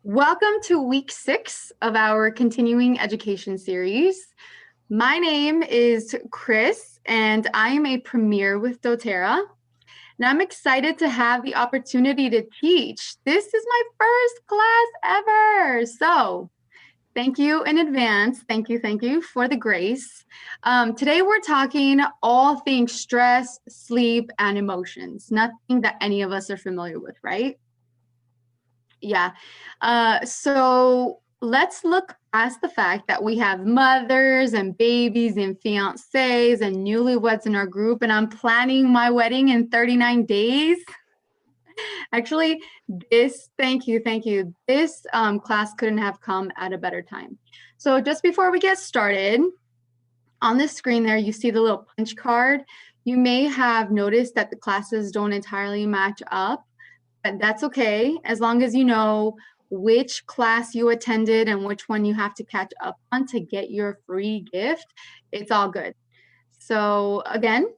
Welcome to week 6 of our continuing education series. My name is Chris and I am a premier with doTERRA. And I'm excited to have the opportunity to teach. This is my first class ever. So thank you in advance. Thank you for the grace. Today we're talking all things stress, sleep, and emotions. Nothing that any of us are familiar with, right? Yeah. So let's look past the fact that we have mothers and babies and fiancés and newlyweds in our group, and I'm planning my wedding in 39 days. Actually, thank you. This class couldn't have come at a better time. So just before we get started, on the screen there, you see the little punch card. You may have noticed that the classes don't entirely match up. But that's okay, as long as you know which class you attended and which one you have to catch up on to get your free gift. It's all good. So again,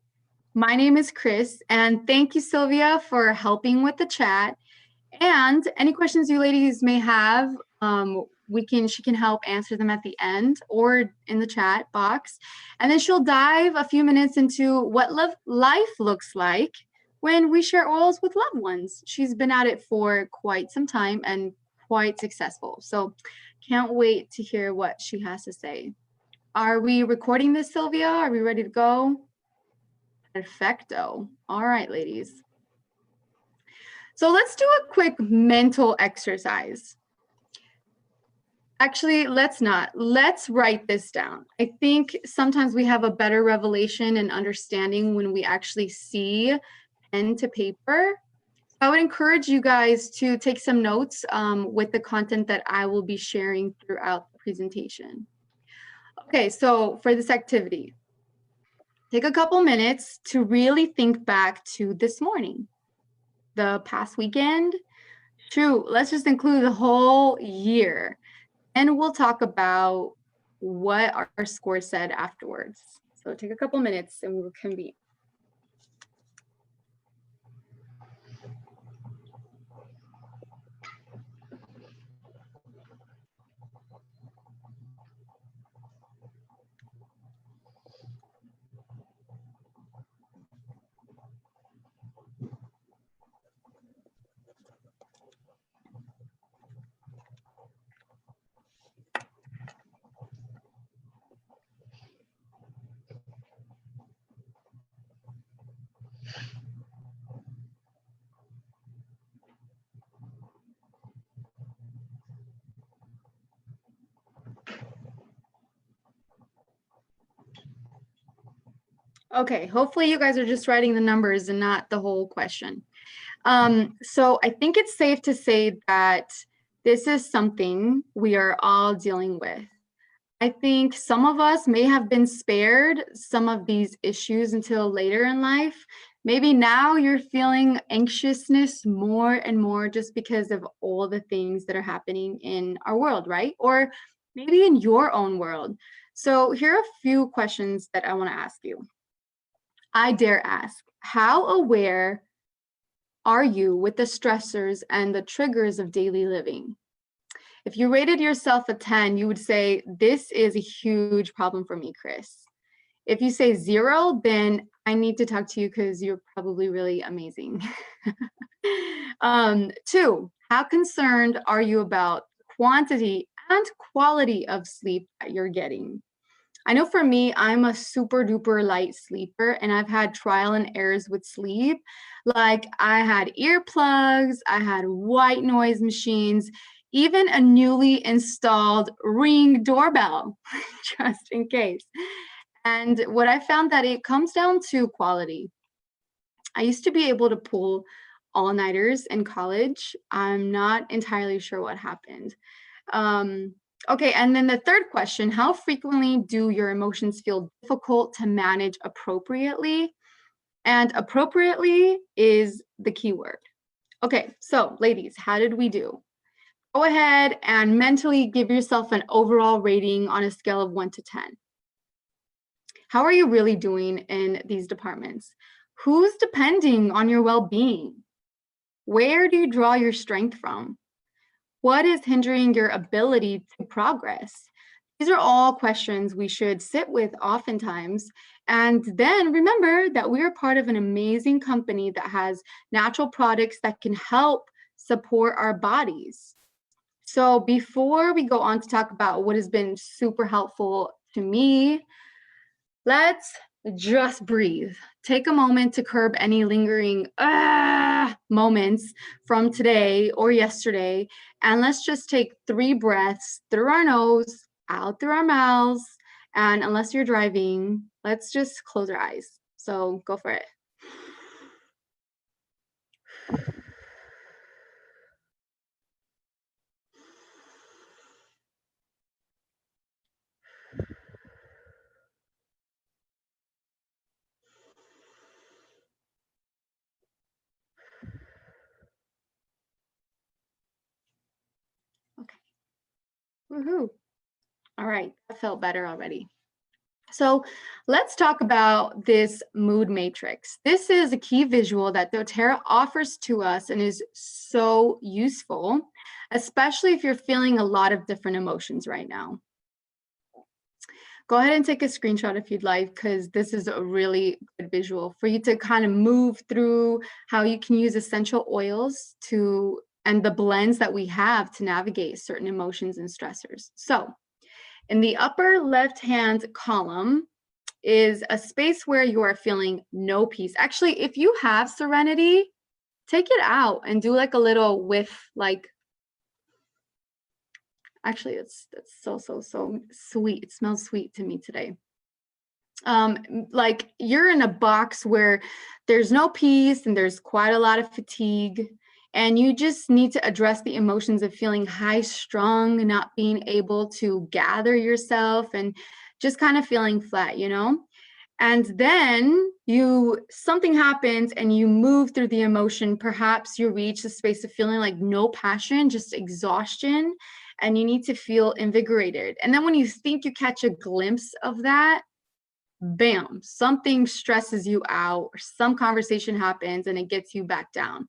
my name is Chris, and thank you, Sylvia, for helping with the chat. And any questions you ladies may have, she can help answer them at the end or in the chat box. And then she'll dive a few minutes into what life looks like when we share oils with loved ones. She's been at it for quite some time and quite successful. So can't wait to hear what she has to say. Are we recording this, Sylvia? Are we ready to go? Perfecto. All right, ladies. So let's do a quick mental exercise. Actually, let's not. Let's write this down. I think sometimes we have a better revelation and understanding when we actually see pen to paper. I would encourage you guys to take some notes with the content that I will be sharing throughout the presentation. Okay, so for this activity, take a couple minutes to really think back to this morning, the past weekend. True, let's just include the whole year, and we'll talk about what our score said afterwards. So take a couple minutes and we'll convene. Okay, hopefully you guys are just writing the numbers and not the whole question. So I think it's safe to say that this is something we are all dealing with. I think some of us may have been spared some of these issues until later in life. Maybe now you're feeling anxiousness more and more just because of all the things that are happening in our world, right? Or maybe in your own world. So here are a few questions that I want to ask you. I dare ask, how aware are you with the stressors and the triggers of daily living? If you rated yourself a 10, you would say, this is a huge problem for me, Chris. If you say 0, then I need to talk to you because you're probably really amazing. 2, how concerned are you about quantity and quality of sleep that you're getting? I know for me, I'm a super duper light sleeper and I've had trial and errors with sleep. Like I had earplugs, I had white noise machines, even a newly installed Ring doorbell, just in case. And what I found that it comes down to quality. I used to be able to pull all-nighters in college. I'm not entirely sure what happened. Okay, and then the third question, how frequently do your emotions feel difficult to manage appropriately? And appropriately is the key word. Okay, so ladies, how did we do? Go ahead and mentally give yourself an overall rating on a scale of 1 to 10. How are you really doing in these departments? Who's depending on your well-being? Where do you draw your strength from? What is hindering your ability to progress? These are all questions we should sit with oftentimes. And then remember that we are part of an amazing company that has natural products that can help support our bodies. So before we go on to talk about what has been super helpful to me, let's just breathe. Take a moment to curb any lingering moments from today or yesterday. And let's just take 3 breaths through our nose, out through our mouths. And unless you're driving, let's just close our eyes. So go for it. Okay. Woohoo. All right. That felt better already. So let's talk about this mood matrix. This is a key visual that doTERRA offers to us and is so useful, especially if you're feeling a lot of different emotions right now. Go ahead and take a screenshot if you'd like, because this is a really good visual for you to kind of move through how you can use essential oils to and the blends that we have to navigate certain emotions and stressors. So in the upper left-hand column is a space where you are feeling no peace. Actually, if you have Serenity, take it out and do like a little whiff, like, actually, that's so sweet. It smells sweet to me today. Like you're in a box where there's no peace and there's quite a lot of fatigue, and you just need to address the emotions of feeling high strung, not being able to gather yourself, and just kind of feeling flat, you know? And then something happens and you move through the emotion. Perhaps you reach the space of feeling like no passion, just exhaustion, and you need to feel invigorated. And then when you think you catch a glimpse of that, bam, something stresses you out, or some conversation happens and it gets you back down.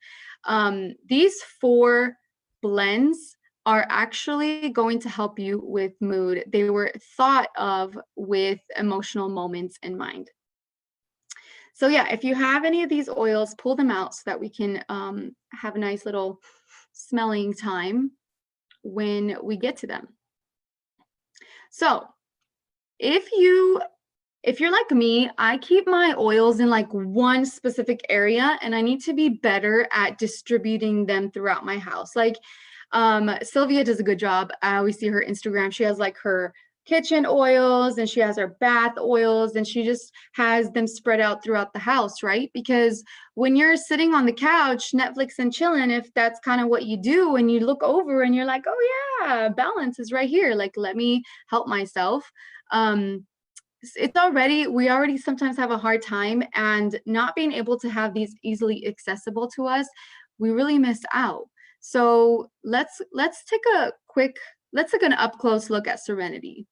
These 4 blends are actually going to help you with mood. They were thought of with emotional moments in mind. So yeah, if you have any of these oils, pull them out so that we can have a nice little smelling time when we get to them. So if you're like me, I keep my oils in like one specific area, and I need to be better at distributing them throughout my house. Like Sylvia does a good job. I always see her Instagram. She has like her kitchen oils and she has her bath oils, and she just has them spread out throughout the house, right? Because when you're sitting on the couch, Netflix and chilling, if that's kind of what you do, and you look over and you're like, oh yeah, balance is right here. Like, let me help myself. We already sometimes have a hard time, and not being able to have these easily accessible to us, we really miss out. So let's take an up close look at Serenity.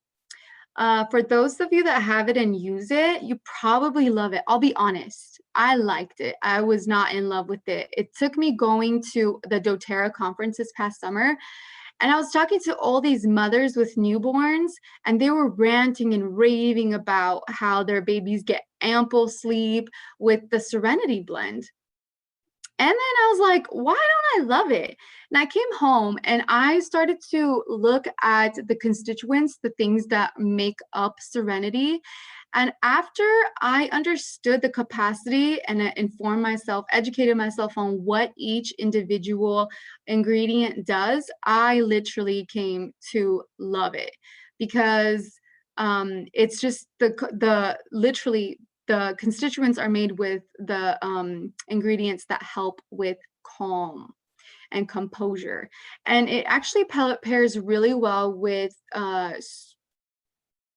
For those of you that have it and use it, you probably love it. I'll be honest, I liked it. I was not in love with it. It took me going to the doTERRA conference this past summer, and I was talking to all these mothers with newborns, and they were ranting and raving about how their babies get ample sleep with the Serenity blend. And then I was like, why don't I love it? And I came home and I started to look at the constituents, the things that make up Serenity. And after I understood the capacity and informed myself, educated myself on what each individual ingredient does, I literally came to love it, because it's just literally the constituents are made with the ingredients that help with calm and composure. And it actually pairs really well with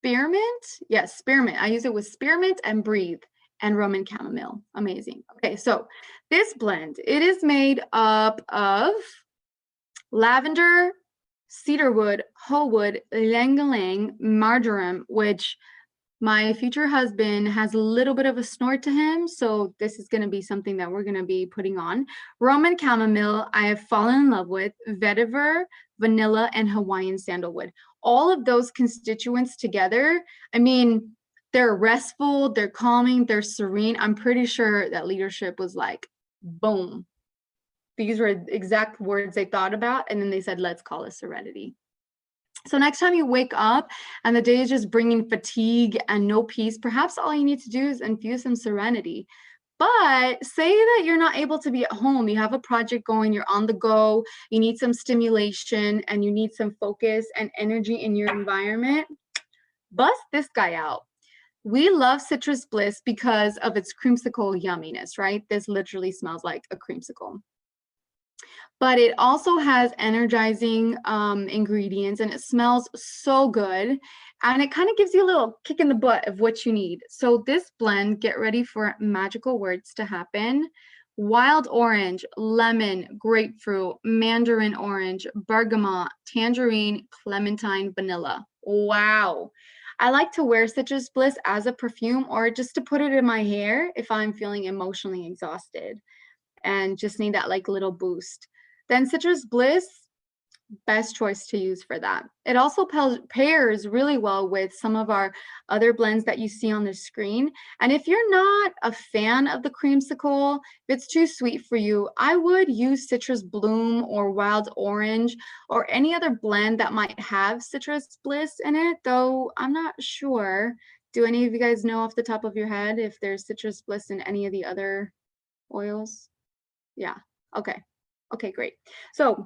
spearmint. Yes, spearmint. I use it with spearmint and breathe and Roman chamomile. Amazing. Okay, so this blend, it is made up of lavender, cedarwood, wholewood, ylang ylang, marjoram, which My future husband has a little bit of a snort to him, so this is going to be something that we're going to be putting on. Roman chamomile, I have fallen in love with. Vetiver, vanilla, and Hawaiian sandalwood. All of those constituents together, I mean, they're restful, they're calming, they're serene. I'm pretty sure that leadership was like, boom. These were exact words they thought about, and then they said, let's call it serenity. So next time you wake up and the day is just bringing fatigue and no peace, perhaps all you need to do is infuse some serenity. But say that you're not able to be at home, you have a project going, you're on the go, you need some stimulation and you need some focus and energy in your environment, bust this guy out. We love Citrus Bliss because of its creamsicle yumminess, right? This literally smells like a creamsicle. But it also has energizing ingredients and it smells so good. And it kind of gives you a little kick in the butt of what you need. So this blend, get ready for magical words to happen. Wild orange, lemon, grapefruit, mandarin orange, bergamot, tangerine, clementine, vanilla. Wow. I like to wear Citrus Bliss as a perfume or just to put it in my hair if I'm feeling emotionally exhausted and just need that like little boost. Then Citrus Bliss, best choice to use for that. It also pairs really well with some of our other blends that you see on the screen. And if you're not a fan of the creamsicle, if it's too sweet for you, I would use Citrus Bloom or Wild Orange or any other blend that might have Citrus Bliss in it, though I'm not sure. Do any of you guys know off the top of your head if there's Citrus Bliss in any of the other oils? Yeah, okay. Okay, great. So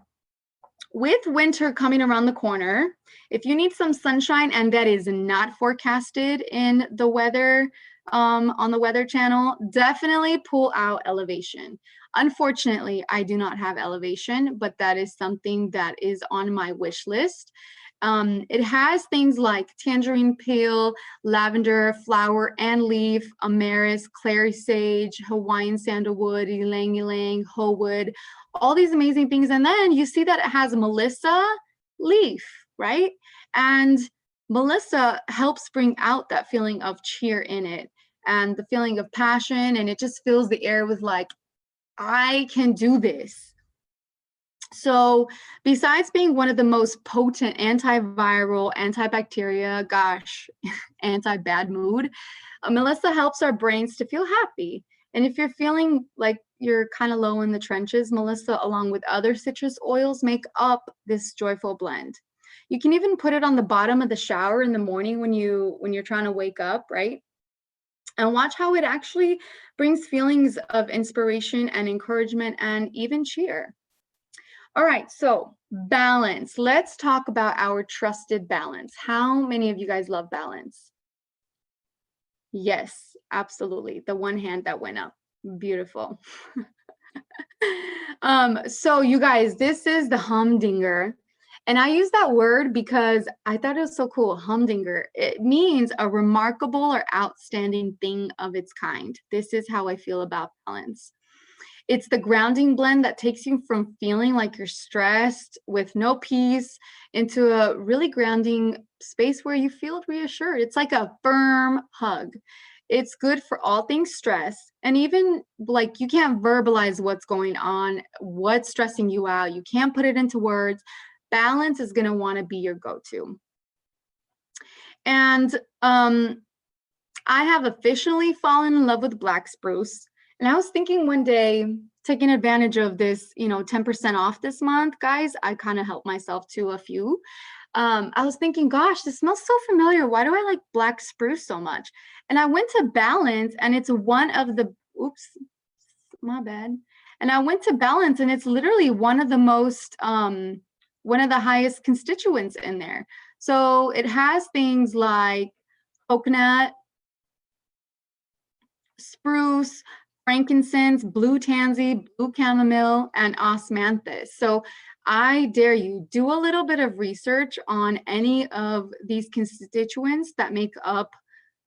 with winter coming around the corner, if you need some sunshine and that is not forecasted in the weather, on the Weather Channel, definitely pull out Elevation. Unfortunately, I do not have Elevation, but that is something that is on my wish list. It has things like tangerine peel, lavender, flower and leaf, amaris, clary sage, Hawaiian sandalwood, ylang ylang, hoe wood, all these amazing things. And then you see that it has Melissa leaf, right? And Melissa helps bring out that feeling of cheer in it and the feeling of passion. And it just fills the air with like, I can do this. So besides being one of the most potent antiviral, antibacteria, gosh, anti-bad mood, Melissa helps our brains to feel happy. And if you're feeling like you're kind of low in the trenches, Melissa, along with other citrus oils, make up this joyful blend. You can even put it on the bottom of the shower in the morning when you're trying to wake up, right? And watch how it actually brings feelings of inspiration and encouragement and even cheer. All right, so balance. Let's talk about our trusted balance. How many of you guys love balance? Yes, absolutely. The one hand that went up. Beautiful. So you guys, this is the humdinger. And I use that word because I thought it was so cool. Humdinger. It means a remarkable or outstanding thing of its kind. This is how I feel about balance. It's the grounding blend that takes you from feeling like you're stressed with no peace into a really grounding space where you feel reassured. It's like a firm hug. It's good for all things stress. And even like you can't verbalize what's going on, what's stressing you out. You can't put it into words. Balance is going to want to be your go-to. And I have officially fallen in love with black spruce. And I was thinking one day, taking advantage of this, 10% off this month, guys, I kind of helped myself to a few. I was thinking, gosh, this smells so familiar. Why do I like black spruce so much? And I went to Balance and it's one of the, oops, my bad. And I went to Balance and it's literally one of the most, one of the highest constituents in there. So it has things like coconut, spruce, frankincense, blue tansy, blue chamomile, and osmanthus. So I dare you, do a little bit of research on any of these constituents that make up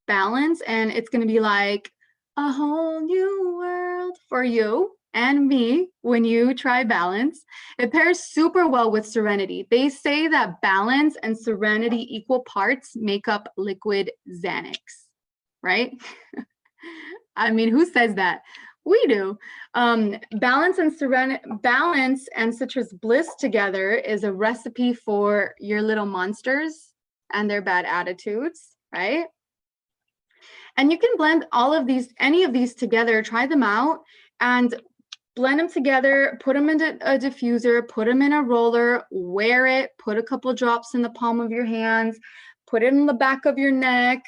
balance, and it's going to be like a whole new world for you. and me when you try Balance. It pairs super well with Serenity. They say that Balance and Serenity equal parts make up liquid Xanax, right? I mean, who says that? We do. Balance and Citrus Bliss together is a recipe for your little monsters and their bad attitudes, right? And you can blend any of these together, try them out, and blend them together, put them in a diffuser, put them in a roller, wear it, put a couple drops in the palm of your hands, put it in the back of your neck,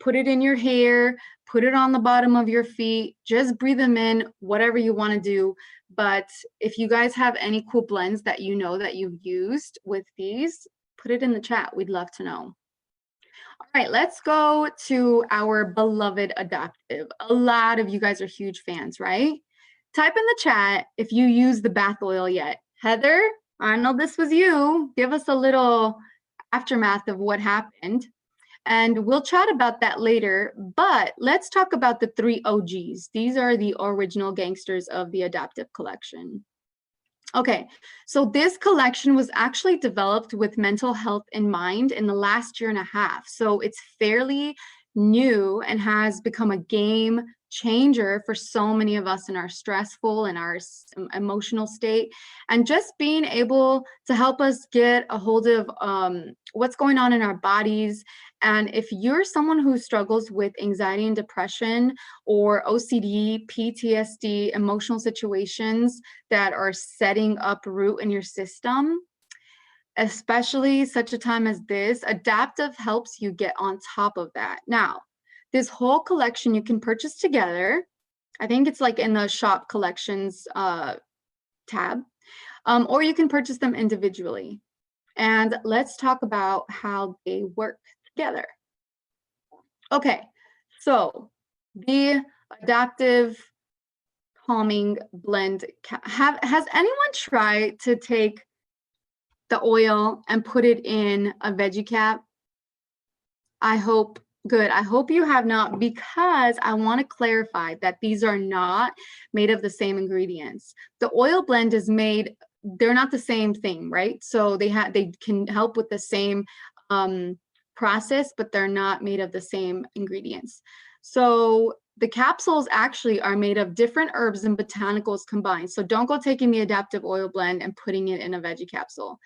put it in your hair, put it on the bottom of your feet, just breathe them in, whatever you want to do. But if you guys have any cool blends that you know that you've used with these, put it in the chat. We'd love to know. All right, let's go to our beloved Adaptive. A lot of you guys are huge fans, right? Type in the chat if you use the bath oil yet. Heather, I know this was you. Give us a little aftermath of what happened. And we'll chat about that later, but let's talk about the 3 OGs. These are the original gangsters of the Adaptive collection. Okay, so this collection was actually developed with mental health in mind in the last year and a half. So it's fairly new and has become a game changer for so many of us in our stressful and our emotional state, and just being able to help us get a hold of what's going on in our bodies. And if you're someone who struggles with anxiety and depression or OCD, PTSD, emotional situations that are setting up root in your system, especially such a time as this, Adaptive helps you get on top of that. Now, this whole collection you can purchase together. I think it's like in the shop collections tab, or you can purchase them individually. And let's talk about how they work together. Okay, so the Adaptive Calming Blend, has anyone tried to take the oil and put it in a veggie cap? I hope you have not, because I want to clarify that these are not made of the same ingredients. The oil blend is made, they're not the same thing, right? So they can help with the same process, but they're not made of the same ingredients. So the capsules actually are made of different herbs and botanicals combined. So don't go taking the Adaptive oil blend and putting it in a veggie capsule.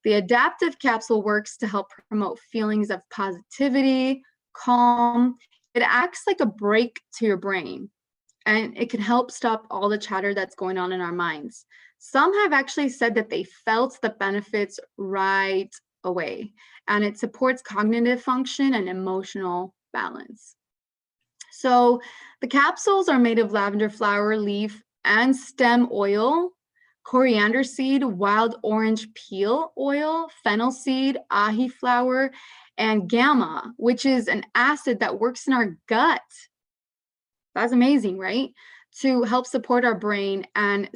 The Adaptive capsule works to help promote feelings of positivity, calm. It acts like a break to your brain, and it can help stop all the chatter that's going on in our minds. Some have actually said that they felt the benefits right away, and it supports cognitive function and emotional balance. So the capsules are made of lavender flower, leaf, and stem oil, coriander seed, wild orange peel oil, fennel seed, ahi flower, and gamma, which is an acid that works in our gut. That's amazing, right? To help support our brain, and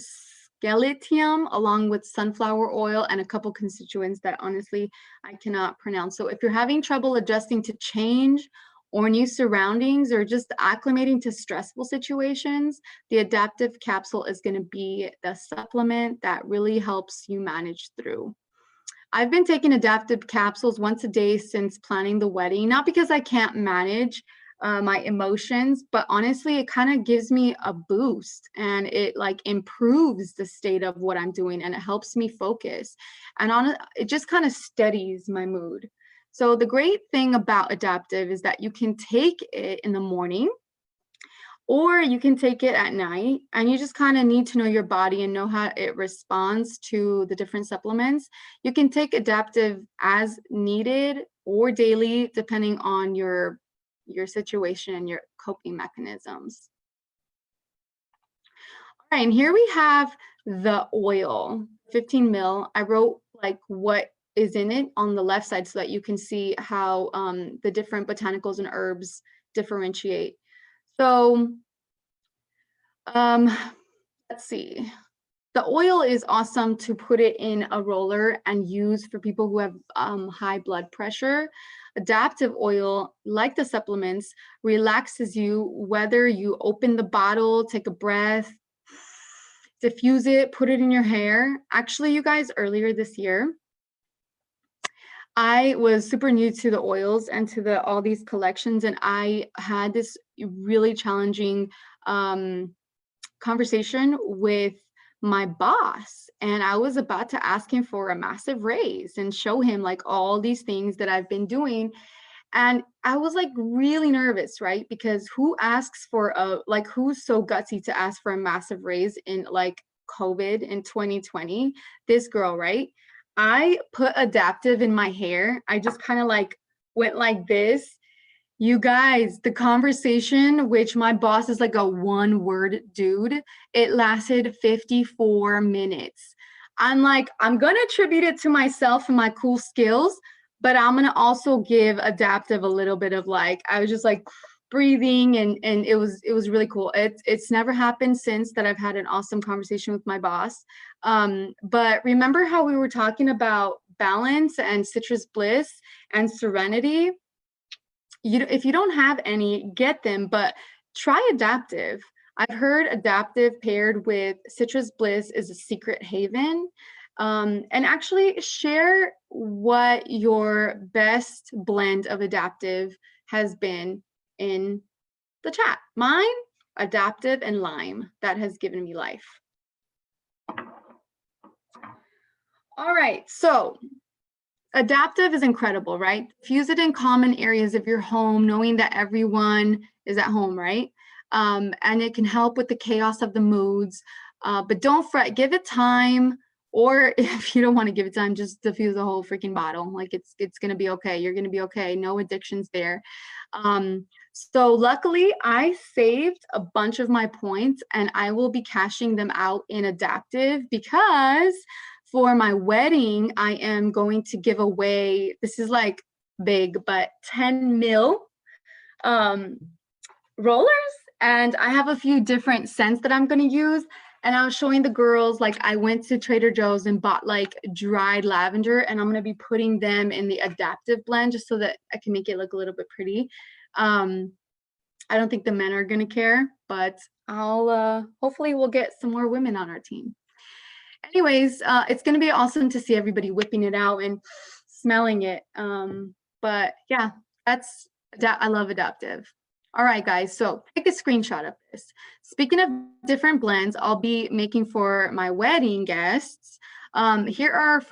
sceletium, along with sunflower oil and a couple constituents that honestly I cannot pronounce. So if you're having trouble adjusting to change or new surroundings, or just acclimating to stressful situations, the Adaptive capsule is going to be the supplement that really helps you manage through. I've been taking Adaptive capsules once a day since planning the wedding, not because I can't manage my emotions, but honestly, it kind of gives me a boost, and it like improves the state of what I'm doing, and it helps me focus, and it just kind of steadies my mood. So the great thing about Adaptive is that you can take it in the morning, or you can take it at night, and you just kind of need to know your body and know how it responds to the different supplements. You can take Adaptive as needed or daily, depending on your situation and your coping mechanisms. All right, and here we have the oil, 15 ml. I wrote like what is in it on the left side so that you can see how the different botanicals and herbs differentiate. So let's see. The oil is awesome to put it in a roller and use for people who have high blood pressure. Adaptive oil, like the supplements, relaxes you whether you open the bottle, take a breath, diffuse it, put it in your hair. Actually, you guys, earlier this year, I was super new to the oils and to all these collections, and I had this really challenging conversation with my boss, and I was about to ask him for a massive raise and show him like all these things that I've been doing. And I was like really nervous, right? Because who asks for who's so gutsy to ask for a massive raise in like COVID in 2020? This girl, right? I put adaptive in my hair. I just kind of like went like this. You guys, the conversation, which my boss is like a one-word dude, it lasted 54 minutes. I'm like, I'm going to attribute it to myself and my cool skills, but I'm going to also give adaptive a little bit of like, I was just like breathing, and it was really cool. It's never happened since that I've had an awesome conversation with my boss. But remember how we were talking about balance and citrus bliss and serenity? If you don't have any, get them, but try adaptive. I've heard adaptive paired with citrus bliss is a secret haven. And actually share what your best blend of adaptive has been in the chat. Mine, adaptive and lime. That has given me life. All right, so adaptive is incredible, right? Fuse it in common areas of your home, knowing that everyone is at home, right? And it can help with the chaos of the moods, but don't fret, give it time. Or if you don't want to give it time, just diffuse the whole freaking bottle. Like it's gonna be okay. You're gonna be okay. No addictions there. So luckily, I saved a bunch of my points, and I will be cashing them out in adaptive because for my wedding, I am going to give away. This is like big, but 10 mil rollers, and I have a few different scents that I'm going to use. And I was showing the girls, like I went to Trader Joe's and bought like dried lavender, and I'm going to be putting them in the adaptive blend just so that I can make it look a little bit pretty. I don't think the men are going to care, but I'll hopefully we'll get some more women on our team. Anyways, it's going to be awesome to see everybody whipping it out and smelling it. But yeah, I love adaptive. All right, guys, so take a screenshot of this. Speaking of different blends I'll be making for my wedding guests, here are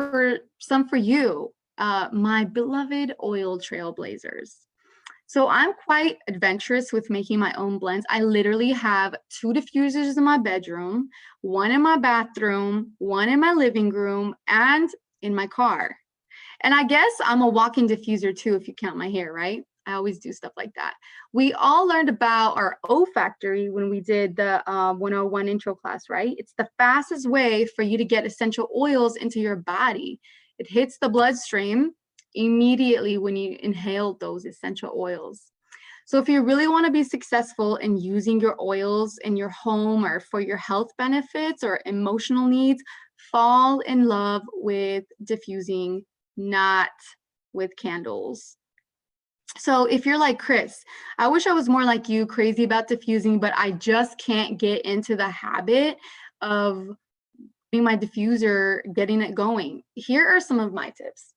some for you, my beloved oil trailblazers. So I'm quite adventurous with making my own blends. I literally have 2 diffusers in my bedroom, 1 in my bathroom, 1 in my living room, and in my car. And I guess I'm a walking diffuser too, if you count my hair, right? I always do stuff like that. We all learned about our olfactory when we did the 101 intro class, right? It's the fastest way for you to get essential oils into your body. It hits the bloodstream immediately when you inhale those essential oils. So if you really want to be successful in using your oils in your home or for your health benefits or emotional needs, fall in love with diffusing, not with candles. So if you're like, Chris, I wish I was more like you, crazy about diffusing, but I just can't get into the habit of being my diffuser, getting it going. Here are some of my tips.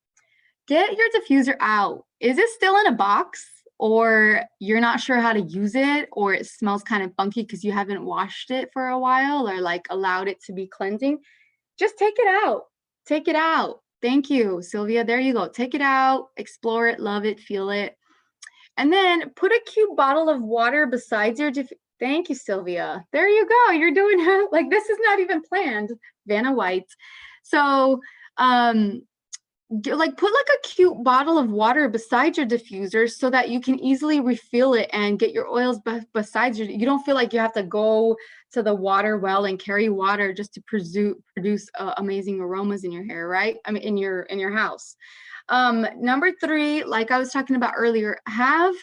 Get your diffuser out. Is it still in a box, or you're not sure how to use it, or it smells kind of funky because you haven't washed it for a while or like allowed it to be cleansing? Just take it out. Take it out. Thank you, Sylvia. There you go. Take it out, explore it, love it, feel it. And then put a cute bottle of water besides your Thank you, Sylvia. There you go. You're doing like this is not even planned. Vanna White. So like put like a cute bottle of water beside your diffuser so that you can easily refill it and get your oils besides you don't feel like you have to go to the water well and carry water just to produce amazing aromas in your hair, right? I mean in your house. Number 3, like I was talking about earlier, have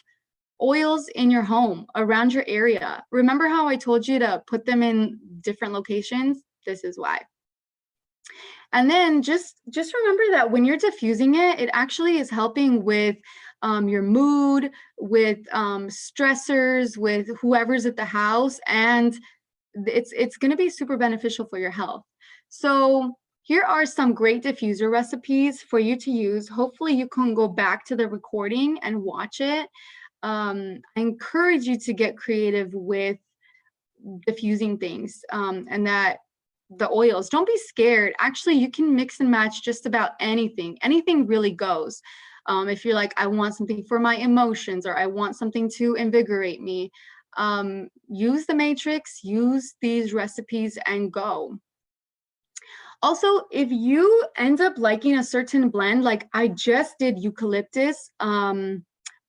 oils in your home around your area. Remember how I told you to put them in different locations? This is why. And then just remember that when you're diffusing it, it actually is helping with your mood, with stressors, with whoever's at the house, and it's going to be super beneficial for your health. So here are some great diffuser recipes for you to use. Hopefully you can go back to the recording and watch it. I encourage you to get creative with diffusing things, and that the oils, don't be scared. Actually, you can mix and match just about anything. Anything really goes. If you're like, I want something for my emotions, or I want something to invigorate me, use the matrix, use these recipes, and go. Also, if you end up liking a certain blend, like I just did eucalyptus,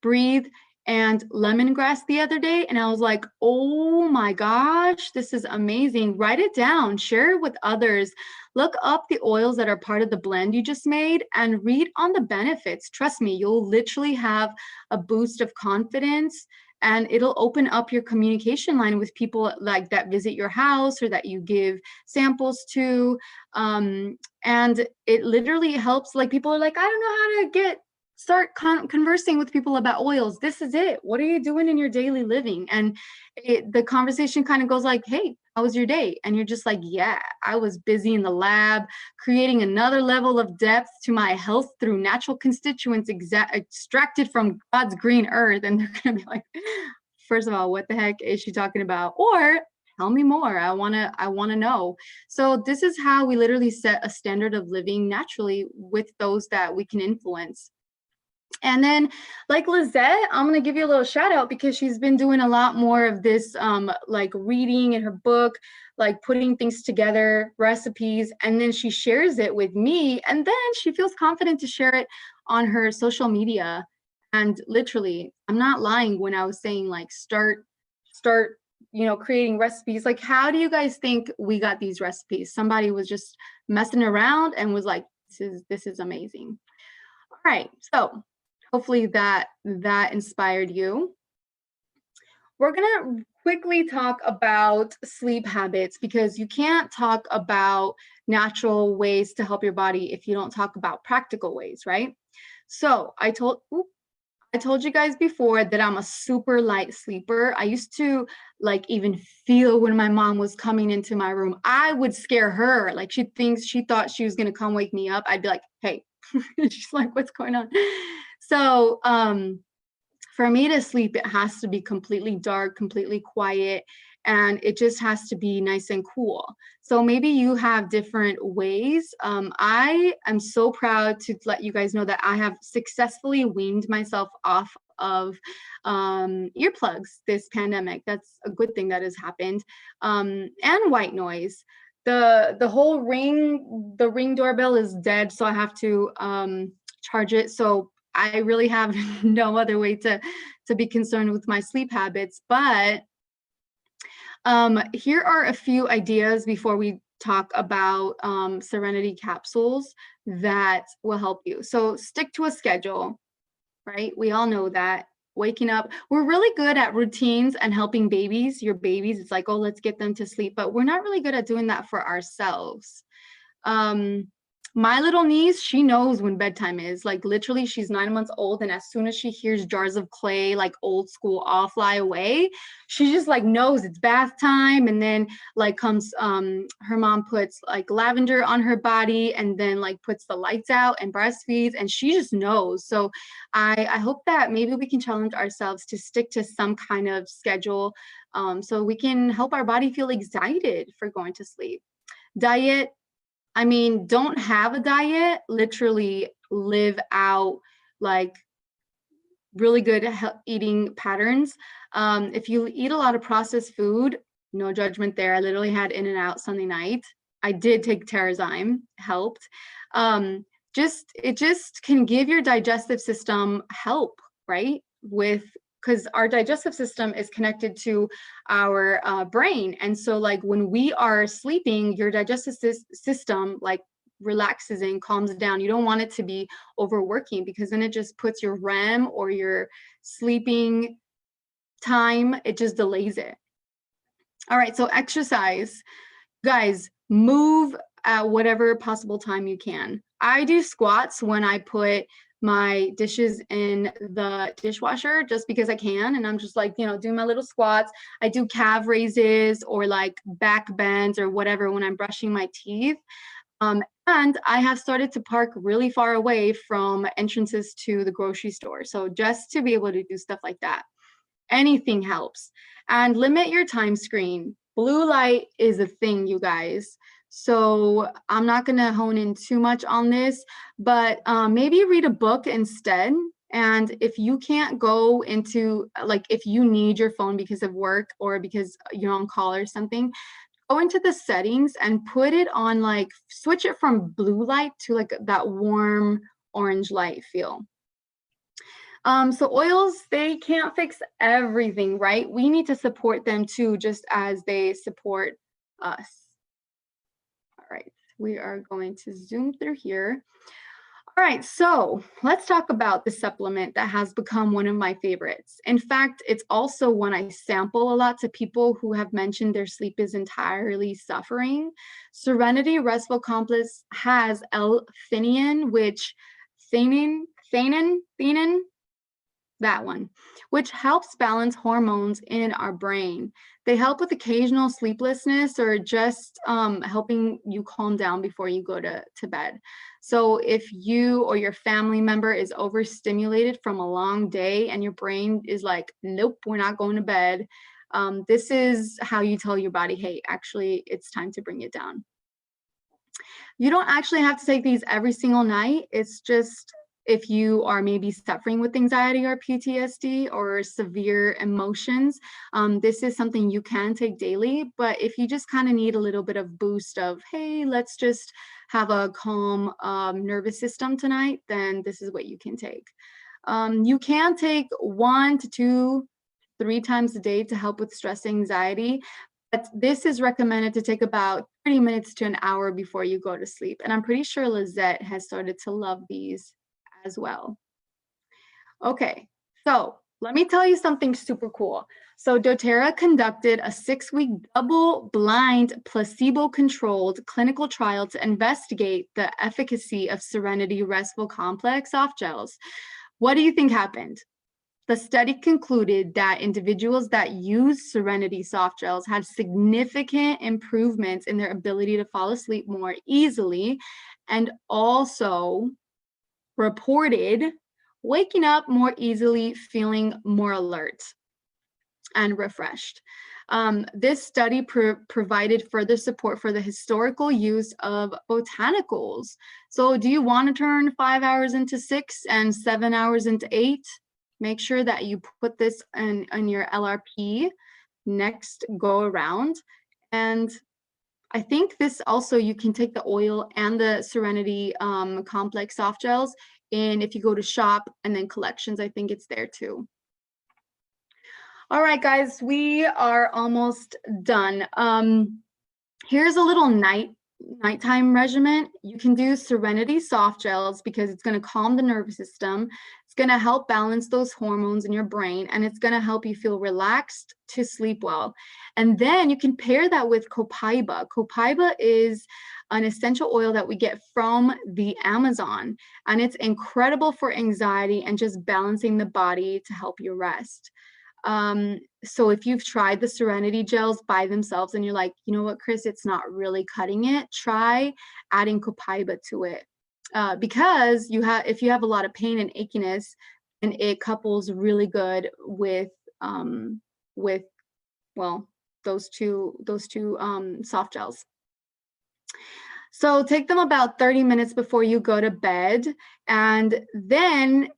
breathe, and lemongrass the other day, and I was like, oh my gosh, this is amazing. Write it down, share it with others. Look up the oils that are part of the blend you just made and read on the benefits. Trust me, you'll literally have a boost of confidence, and it'll open up your communication line with people like that visit your house or that you give samples to. And it literally helps. Like, people are like, I don't know how to start conversing with people about oils. This is it. What are you doing in your daily living? And the conversation kind of goes like, hey, how was your day? And you're just like, yeah, I was busy in the lab creating another level of depth to my health through natural constituents extracted from God's green earth. And they're gonna be like, first of all, what the heck is she talking about? Or tell me more. I wanna know. So this is how we literally set a standard of living naturally with those that we can influence. And then, like Lizette, I'm going to give you a little shout out because she's been doing a lot more of this, like reading in her book, like putting things together, recipes, and then she shares it with me. And then she feels confident to share it on her social media. And literally, I'm not lying when I was saying like, start, creating recipes. Like, how do you guys think we got these recipes? Somebody was just messing around and was like, this is amazing. All right. So hopefully that inspired you. We're going to quickly talk about sleep habits, because you can't talk about natural ways to help your body if you don't talk about practical ways, right? So I told you guys before that I'm a super light sleeper. I used to like even feel when my mom was coming into my room. I would scare her. Like, she thought she was going to come wake me up. I'd be like, hey. She's like, what's going on? So for me to sleep, it has to be completely dark, completely quiet, and it just has to be nice and cool. So maybe you have different ways. I am so proud to let you guys know that I have successfully weaned myself off of earplugs this pandemic. That's a good thing that has happened. And white noise. The whole the ring doorbell is dead, so I have to charge it. So I really have no other way to be concerned with my sleep habits. But here are a few ideas before we talk about Serenity capsules that will help you. So stick to a schedule, right? We all know that. Waking up, we're really good at routines and helping your babies. It's like, oh, let's get them to sleep, but we're not really good at doing that for ourselves. My little niece, she knows when bedtime is. Like, literally, she's 9 months old, and as soon as she hears Jars of Clay, like old school, All Fly Away, she just like knows it's bath time. And then like comes her mom puts like lavender on her body, and then like puts the lights out and breastfeeds, and she just knows. So I hope that maybe we can challenge ourselves to stick to some kind of schedule, so we can help our body feel excited for going to sleep. Diet. I mean, don't have a diet, literally live out like really good eating patterns. If you eat a lot of processed food, no judgment there. I literally had In-N-Out Sunday night. I did take Terrazyme, helped. It just can give your digestive system help, right? Because our digestive system is connected to our brain. And so like when we are sleeping, your digestive system like relaxes and calms down. You don't want it to be overworking, because then it just puts your REM or your sleeping time, it just delays it. All right, so exercise. Guys, move at whatever possible time you can. I do squats when I put my dishes in the dishwasher just because I can. And I'm just like, doing my little squats. I do calf raises or like back bends or whatever when I'm brushing my teeth. And I have started to park really far away from entrances to the grocery store. So just to be able to do stuff like that, anything helps. And limit your time screen. Blue light is a thing, you guys. So I'm not going to hone in too much on this, but maybe read a book instead. And if you can't go into, like, if you need your phone because of work or because you're on call or something, go into the settings and put it on, like, switch it from blue light to like that warm orange light feel. So oils, they can't fix everything, right? We need to support them too, just as they support us. All right, we are going to zoom through here. All right, so let's talk about the supplement that has become one of my favorites. In fact, it's also one I sample a lot to people who have mentioned their sleep is entirely suffering. Serenity Restful Complex has L-theanine, theanine, that one, which helps balance hormones in our brain. They help with occasional sleeplessness or just helping you calm down before you go to bed. So if you or your family member is overstimulated from a long day and your brain is like, nope, we're not going to bed, this is how you tell your body, hey, actually, it's time to bring it down. You don't actually have to take these every single night. It's just if you are maybe suffering with anxiety or PTSD or severe emotions, this is something you can take daily. But if you just kind of need a little bit of boost of, hey, let's just have a calm nervous system tonight, then this is what you can take. You can take 1 to 2, 3 times a day to help with stress anxiety. But this is recommended to take about 30 minutes to an hour before you go to sleep. And I'm pretty sure Lizette has started to love these as well. Okay, so let me tell you something super cool. So doTERRA conducted a 6-week double-blind, placebo-controlled clinical trial to investigate the efficacy of Serenity Restful Complex soft gels. What do you think happened? The study concluded that individuals that used Serenity soft gels had significant improvements in their ability to fall asleep more easily, and also reported waking up more easily, feeling more alert and refreshed. This study provided further support for the historical use of botanicals. So do you want to turn 5 hours into 6 and 7 hours into 8? Make sure that you put this in your LRP next go around. And I think this also, you can take the oil and the Serenity Complex soft gels, and if you go to shop and then collections, I think it's there too. All right, guys, we are almost done. Here's a little nighttime regimen. You can do Serenity soft gels because it's going to calm the nervous system. It's going to help balance those hormones in your brain, and it's going to help you feel relaxed to sleep well. And then you can pair that with copaiba. Copaiba is an essential oil that we get from the Amazon, and it's incredible for anxiety and just balancing the body to help you rest. So if you've tried the Serenity gels by themselves and you're like, you know what, Chris, it's not really cutting it, try adding copaiba to it. Because if you have a lot of pain and achiness, and it couples really good with well, those two soft gels. So take them about 30 minutes before you go to bed. And then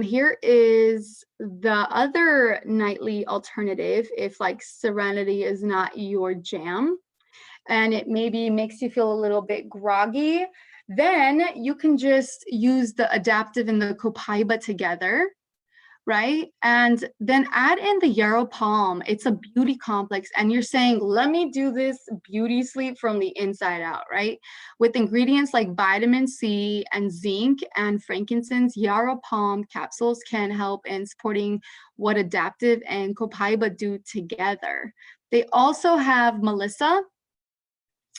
here is the other nightly alternative if like Serenity is not your jam and it maybe makes you feel a little bit groggy, then you can just use the adaptive and the copaiba together, right? And then add in the Yarrow Palm. It's a beauty complex, and you're saying, let me do this beauty sleep from the inside out, right? With ingredients like vitamin C and zinc and frankincense, Yarrow Palm capsules can help in supporting what adaptive and copaiba do together. They also have Melissa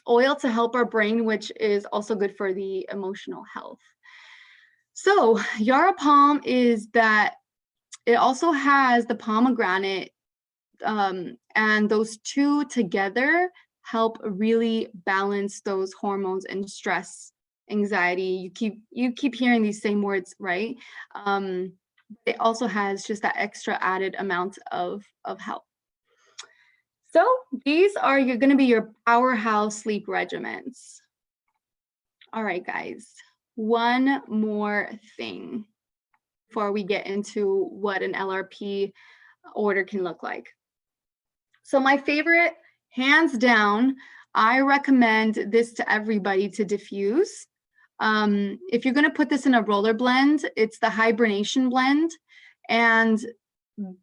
oil to help our brain, which is also good for the emotional health. So Yara Palm is that it also has the pomegranate, and those two together help really balance those hormones and stress, anxiety. You keep hearing these same words, right? It also has just that extra added amount of help. So these are going to be your powerhouse sleep regimens. All right, guys, one more thing before we get into what an LRP order can look like. So my favorite, hands down, I recommend this to everybody to diffuse. If you're going to put this in a roller blend, it's the hibernation blend. And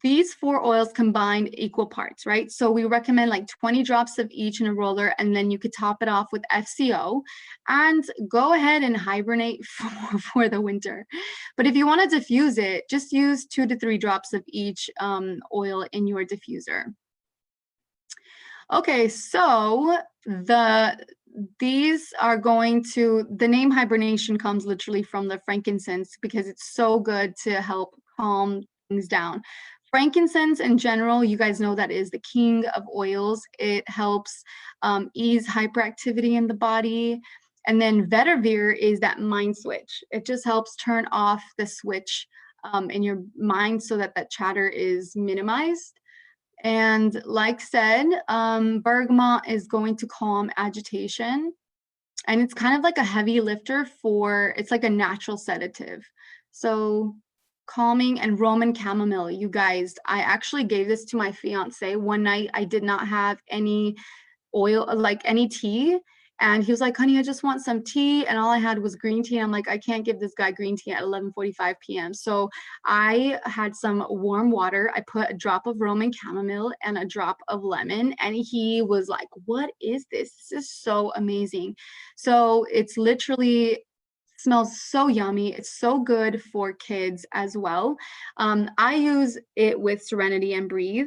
these 4 oils combined equal parts, right? So we recommend like 20 drops of each in a roller, and then you could top it off with FCO and go ahead and hibernate for the winter. But if you want to diffuse it, just use 2 to 3 drops of each oil in your diffuser. Okay, so these are going to, the name hibernation comes literally from the frankincense because it's so good to help calm things down. Frankincense in general, you guys know that is the king of oils. It helps ease hyperactivity in the body. And then vetiver is that mind switch. It just helps turn off the switch in your mind so that that chatter is minimized. And like said, bergamot is going to calm agitation. And it's kind of like a heavy lifter it's like a natural sedative. So calming. And Roman chamomile, you guys, I actually gave this to my fiance one night. I did not have any oil, like any tea. And he was like, honey, I just want some tea. And all I had was green tea. I'm like, I can't give this guy green tea at 11:45 p.m. So I had some warm water. I put a drop of Roman chamomile and a drop of lemon. And he was like, what is this? This is so amazing. So it's literally smells so yummy. It's so good for kids as well. I use it with Serenity and Breathe.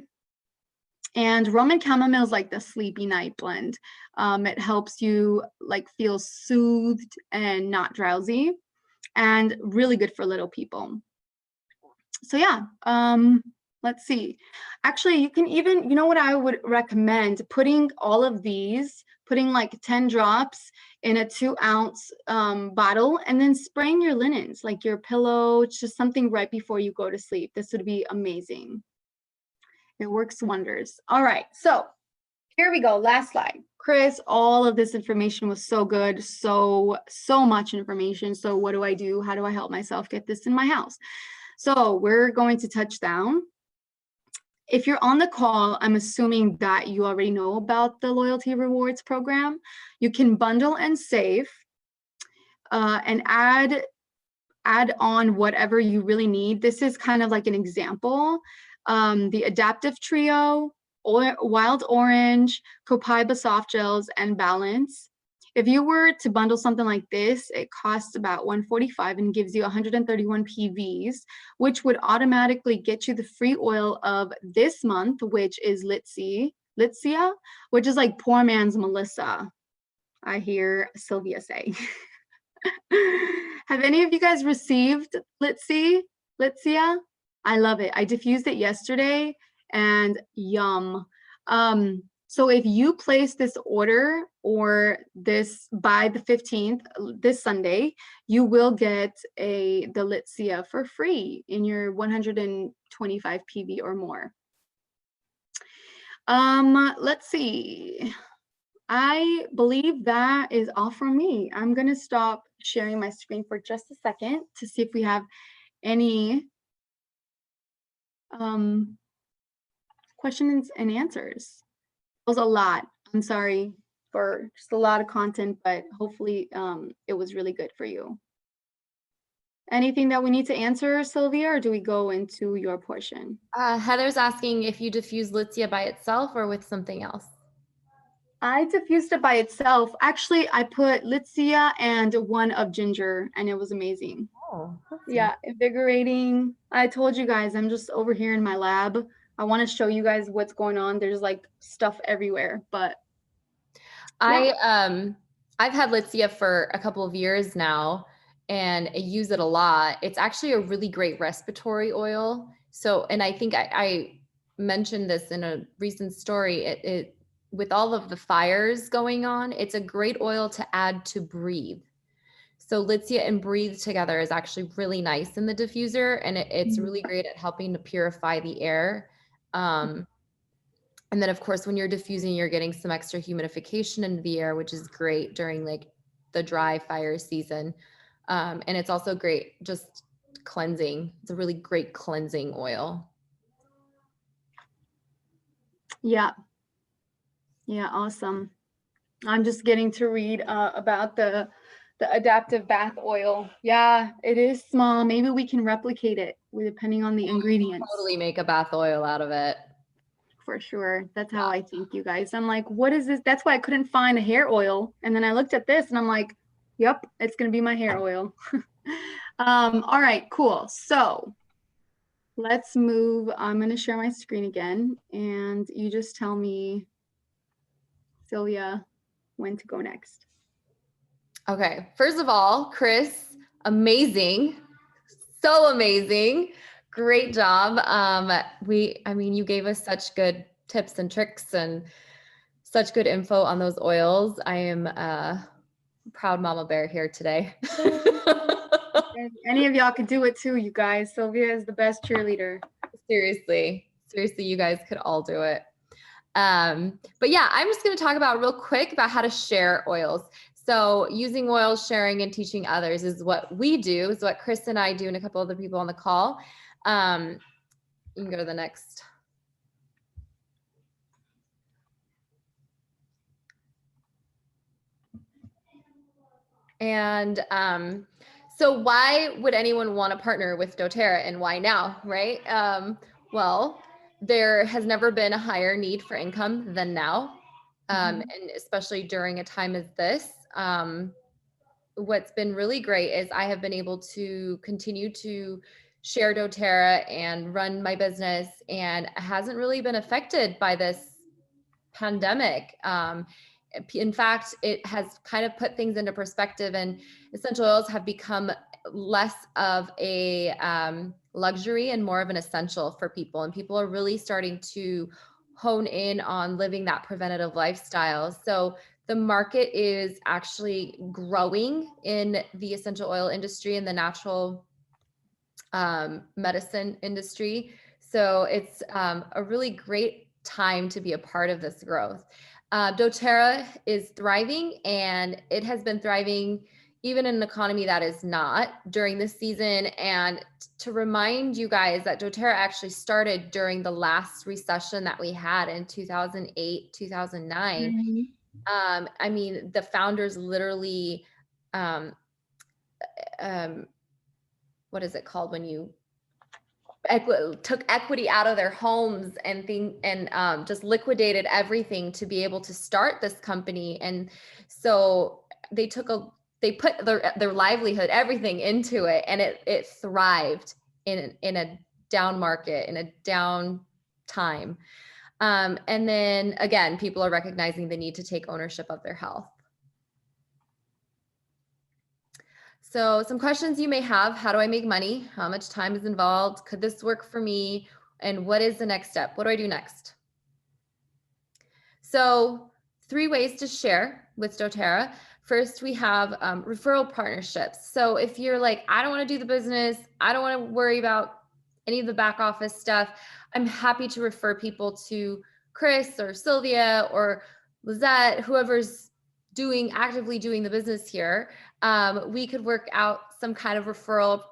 And Roman chamomile is like the sleepy night blend. It helps you like feel soothed and not drowsy, and really good for little people. So yeah, let's see. Actually, you can even, you know what I would recommend? Putting all of these, putting like 10 drops in a 2-ounce bottle, and then spraying your linens, like your pillow, just something right before you go to sleep. This would be amazing. It works wonders. All right, so here we go. Last slide. Chris, all of this information was so good. So much information. So what do I do? How do I help myself get this in my house? So we're going to touch down. If you're on the call, I'm assuming that you already know about the loyalty rewards program. You can bundle and save and add on whatever you really need. This is kind of like an example. The Adaptive Trio, Wild Orange, Copaiba Soft Gels, and Balance. If you were to bundle something like this, it costs about $145 and gives you 131 PVs, which would automatically get you the free oil of this month, which is Litsea, which is like poor man's Melissa, I hear Sylvia say. Have any of you guys received Litsea? I love it. I diffused it yesterday and yum. So if you place this order or this by the 15th, this Sunday, you will get the Litsea for free in your 125 PV or more. Let's see. I believe that is all from me. I'm going to stop sharing my screen for just a second to see if we have any questions and answers. It was a lot. I'm sorry for just a lot of content, but hopefully it was really good for you. Anything that we need to answer, Sylvia, or do we go into your portion? Heather's asking if you diffuse Litsea by itself or with something else. I diffused it by itself. Actually, I put Litsea and 1 of ginger, and it was amazing. Oh, yeah, invigorating. I told you guys, I'm just over here in my lab. I want to show you guys what's going on. There's like stuff everywhere, but yeah. I've had Litsea for a couple of years now, and use it a lot. It's actually a really great respiratory oil. So, and I think I mentioned this in a recent story, it with all of the fires going on, it's a great oil to add to Breathe. So Litsea and Breathe together is actually really nice in the diffuser, and it's really great at helping to purify the air. And then of course, when you're diffusing, you're getting some extra humidification into the air, which is great during like the dry fire season. And it's also great just cleansing. It's a really great cleansing oil. Yeah. Yeah, awesome. I'm just getting to read about the adaptive bath oil. Yeah, it is small. Maybe we can replicate it depending on the ingredients. Totally make a bath oil out of it. For sure. That's how I think, you guys. I'm like, what is this? That's why I couldn't find a hair oil. And then I looked at this and I'm like, yep, it's going to be my hair oil. All right, cool. So let's move. I'm going to share my screen again. And you just tell me, Sylvia, when to go next. Okay. First of all, Chris, amazing. So amazing. Great job. I mean, you gave us such good tips and tricks and such good info on those oils. I am a proud mama bear here today. Any of y'all could do it too, you guys. Sylvia is the best cheerleader. Seriously, you guys could all do it. But yeah, I'm just going to talk about real quick about how to share oils. So using oils, sharing, and teaching others is what we do, is what Chris and I do, and a couple other people on the call. You can go to the next. And so why would anyone want to partner with doTERRA, and why now, right? Well, there has never been a higher need for income than now. And especially during a time as this. What's been really great is I have been able to continue to share doTERRA and run my business, and hasn't really been affected by this pandemic. In fact, it has kind of put things into perspective, and essential oils have become less of a luxury and more of an essential for people. And people are really starting to hone in on living that preventative lifestyle. So the market is actually growing in the essential oil industry and the natural medicine industry. So it's a really great time to be a part of this growth. doTERRA is thriving, and it has been thriving even in an economy that is not during this season. And to remind you guys that doTERRA actually started during the last recession that we had in 2008, 2009. I mean, the founders literally, what is it called when you took equity out of their homes and just liquidated everything to be able to start this company. And so they put their livelihood, everything into it, and it thrived in a down market, in a down time. And then again, people are recognizing the need to take ownership of their health. So some questions you may have: how do I make money? How much time is involved? Could this work for me? And what is the next step? What do I do next? So 3 ways to share with doTERRA. First, we have referral partnerships. So if you're like, I don't want to do the business, I don't want to worry about any of the back office stuff, I'm happy to refer people to Chris or Sylvia or Lizette, whoever's actively doing the business here. We could work out some kind of referral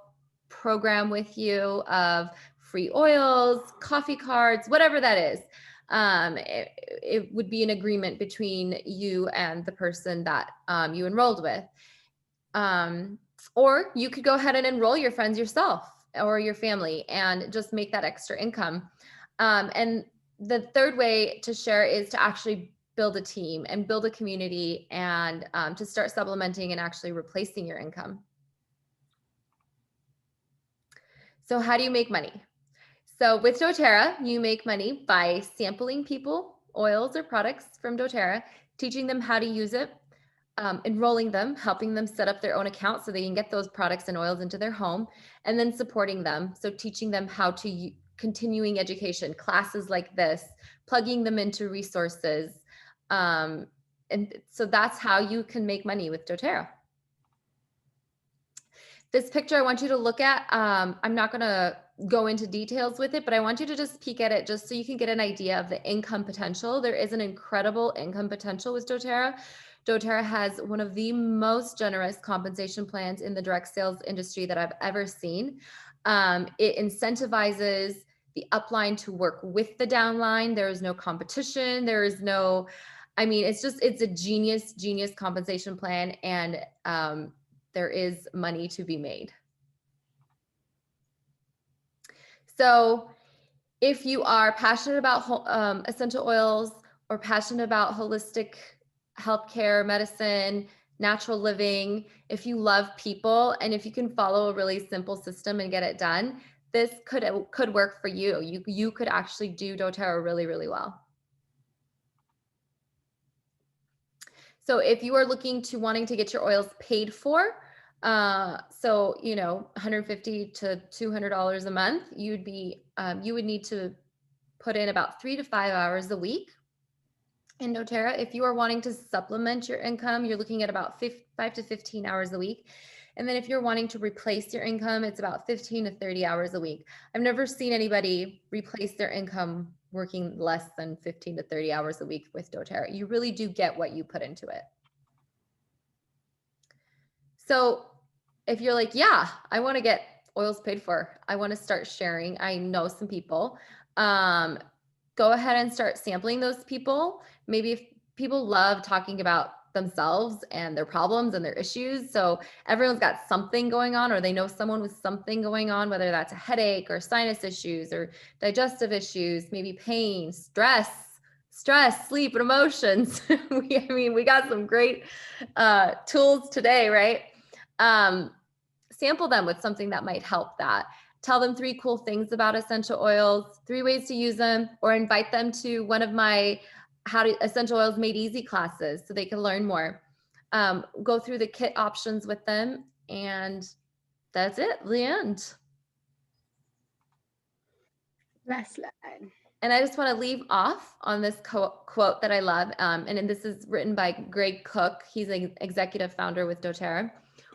program with you of free oils, coffee cards, whatever that is. It would be an agreement between you and the person that you enrolled with. Or you could go ahead and enroll your friends yourself or your family and just make that extra income. And the third way to share is to actually build a team and build a community, and to start supplementing and actually replacing your income. So how do you make money? So with doTERRA, you make money by sampling people oils or products from doTERRA, teaching them how to use it, enrolling them, helping them set up their own account so they can get those products and oils into their home, and then supporting them. So teaching them how to continuing education, classes like this, plugging them into resources. And so that's how you can make money with doTERRA. This picture I want you to look at, I'm not gonna go into details with it, but I want you to just peek at it just so you can get an idea of the income potential. There is an incredible income potential with doTERRA. doTERRA has one of the most generous compensation plans in the direct sales industry that I've ever seen. It incentivizes the upline to work with the downline. There is no competition. There is no, I mean, it's a genius compensation plan, and there is money to be made. So if you are passionate about essential oils, or passionate about holistic healthcare, medicine, natural living, if you love people, and if you can follow a really simple system and get it done, this could work for you. You could actually do doTERRA really, really well. So if you are wanting to get your oils paid for, so, you know, $150 to $200 a month, you would need to put in about 3 to 5 hours a week in doTERRA. If you are wanting to supplement your income, you're looking at about 5 to 15 hours a week. And then if you're wanting to replace your income, it's about 15 to 30 hours a week. I've never seen anybody replace their income working less than 15 to 30 hours a week with doTERRA. You really do get what you put into it. So if you're like, yeah, I want to get oils paid for, I want to start sharing, I know some people, go ahead and start sampling those people. Maybe if people love talking about themselves and their problems and their issues, so everyone's got something going on, or they know someone with something going on, whether that's a headache or sinus issues or digestive issues, maybe pain, stress, sleep, and emotions. We got some great tools today, right? Sample them with something that might help that. Tell them 3 cool things about essential oils, 3 ways to use them, or invite them to one of my Essential Oils Made Easy classes so they can learn more. Go through the kit options with them, and that's it, the end. Last slide. And I just want to leave off on this quote that I love. And this is written by Greg Cook. He's an executive founder with doTERRA.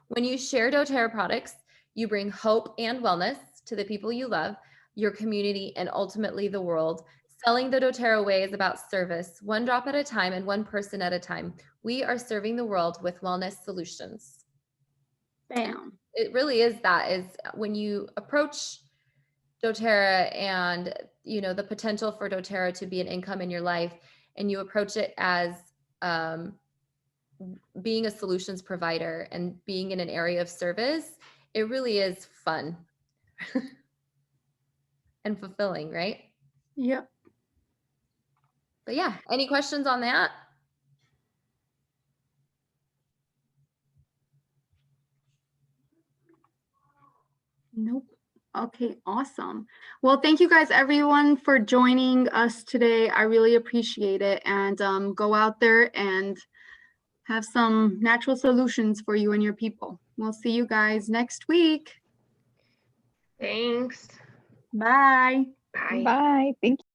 When you share doTERRA products, you bring hope and wellness to the people you love, your community, and ultimately the world. Selling the doTERRA way is about service, one drop at a time and one person at a time. We are serving the world with wellness solutions. Bam. It really is that, is when you approach doTERRA and, you know, the potential for doTERRA to be an income in your life, and you approach it as being a solutions provider and being in an area of service, it really is fun and fulfilling, right? Yep. But yeah, any questions on that? Nope. Okay, awesome. Well, thank you guys, everyone, for joining us today. I really appreciate it. And go out there and have some natural solutions for you and your people. We'll see you guys next week. Thanks. Bye. Bye. Bye. Thank you.